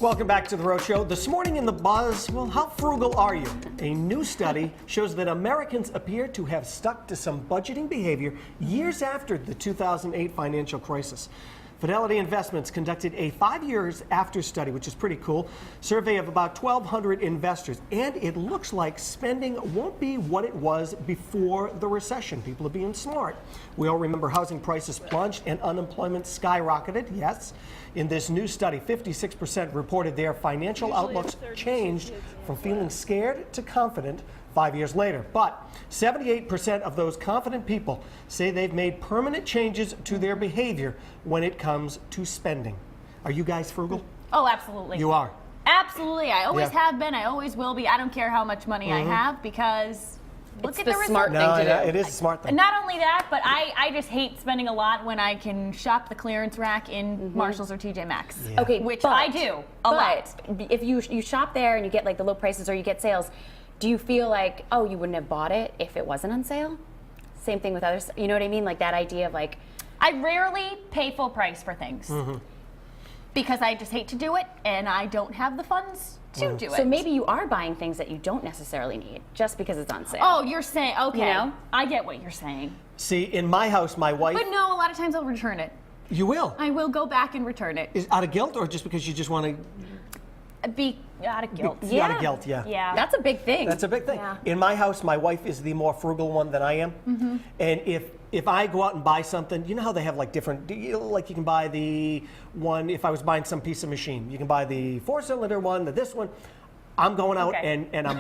Welcome back to The Road Show. This morning in the buzz, well, how frugal are you? A new study shows that Americans appear to have stuck to some budgeting behavior years after the 2008 financial crisis. Fidelity Investments conducted a 5 years after study, which is pretty cool, survey of about 1,200 investors, and it looks like spending won't be what it was before the recession. People are being smart. We all remember housing prices plunged and unemployment skyrocketed, yes. In this new study, 56% reported their financial outlooks changed from feeling scared to confident 5 years later. But 78% of those confident people say they've made permanent changes to their behavior when it comes to spending. Are you guys frugal? Oh, absolutely. You are? Absolutely. I always have been. I always will be. I don't care how much money I have because look at the smart results. thing to do. It is a smart thing. Not only that, but I just hate spending a lot when I can shop the clearance rack in Marshalls or TJ Maxx. Yeah. Okay, Which but, I do a lot. If you shop there and you get like the low prices or you get sales, do you feel like, oh, you wouldn't have bought it if it wasn't on sale? Same thing with others. You know what I mean? Like that idea of like, I rarely pay full price for things because I just hate to do it and I don't have the funds to do it. so maybe you are buying things that you don't necessarily need just because it's on sale. Oh, you're saying, okay. You know? I get what you're saying. See, in my house, my wife... But no, a lot of times I'll return it. You will? I will go back and return it. Is out of guilt or just because you just want to... Be out of guilt. Yeah. Out of guilt, yeah. Yeah. That's a big thing. That's a big thing. Yeah. In my house, my wife is the more frugal one than I am. And if I go out and buy something, you know how they have like different, like you can buy the one, if I was buying some piece of machine, you can buy the 4-cylinder one, this one. I'm going out and I'm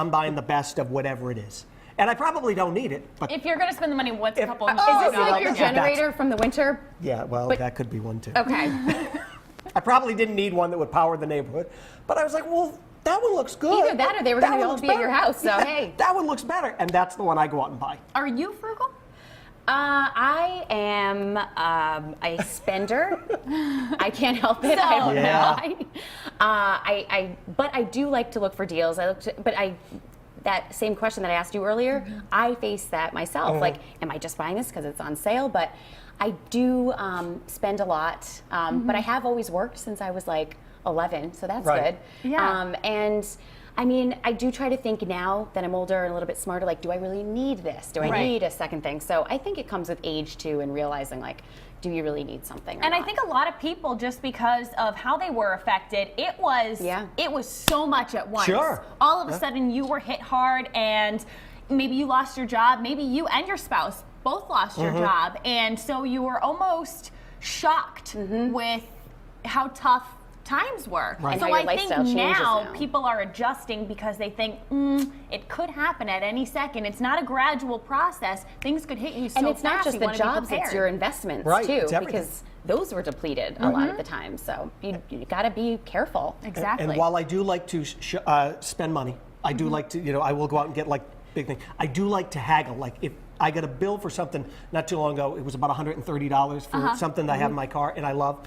buying the best of whatever it is. And I probably don't need it, but If you're going to spend the money, what's a couple of Is this $100? like your generator from the winter? yeah, well, But- that could be one too. Okay. I probably didn't need one that would power the neighborhood, but I was like, well, that one looks good. Either that or they were That going to one all looks be at your better. house, so Yeah, hey. That one looks better, and that's the one I go out and buy. Are you frugal? I am a spender. I can't help it. So- I don't Yeah. know why. But I do like to look for deals. That same question that I asked you earlier, I face that myself. Like, am I just buying this because it's on sale? But I do spend a lot. But I have always worked since I was like 11, so that's Right. good. Yeah. And I mean, I do try to think now that I'm older and a little bit smarter, like, do I really need this? Do I Right. need a second thing? So I think it comes with age too and realizing like, do you really need something or And I not? think a lot of people, just because of how they were affected, it was so much at once. Sure. All of a sudden, you were hit hard, and maybe you lost your job. Maybe you and your spouse both lost your job, and so you were almost shocked with how tough times were. Right. And So how your I think lifestyle changes now now. people are adjusting because they think it could happen at any second. It's not a gradual process. Things could hit you so and it's not fast, just you the wanna be jobs, it's prepared. your investments Right, too, it's everything. because those were depleted a lot of the time. So you got to be careful. Exactly. And while I do like to spend money, I do like to, I will go out and get like big things. I do like to haggle. Like if I got a bill for something not too long ago, it was about $130 for something that I have in my car and I love.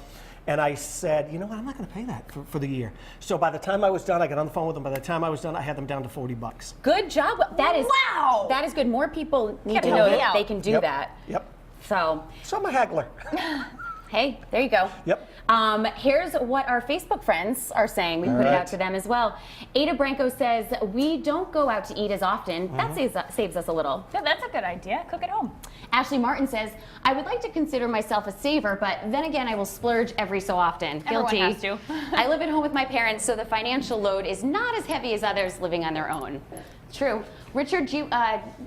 And I said, you know what, I'm not going to pay that for the year. So by the time I was done, I got on the phone with them. By the time I was done, I had them down to $40. Good job. That is Wow. That is good. More people need to Gotta know help me that out. they can do Yep. that. Yep. So So I'm a haggler. hey, there you go. Yep. Here's what our Facebook friends are saying. We put it right. out to them as well. Ada Branco says, we don't go out to eat as often. That saves us a little. Yeah, that's a good idea. Cook at home. Ashley Martin says, I would like to consider myself a saver, but then again, I will splurge every so often. Everyone Guilty. has to. I live at home with my parents, so the financial load is not as heavy as others living on their own. True. Richard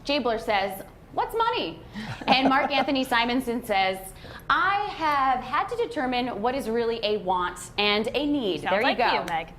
Jabler says, what's money? And Mark Anthony Simonson says, I have had to determine what is really a want and a need. Sounds there you like go. you, Meg.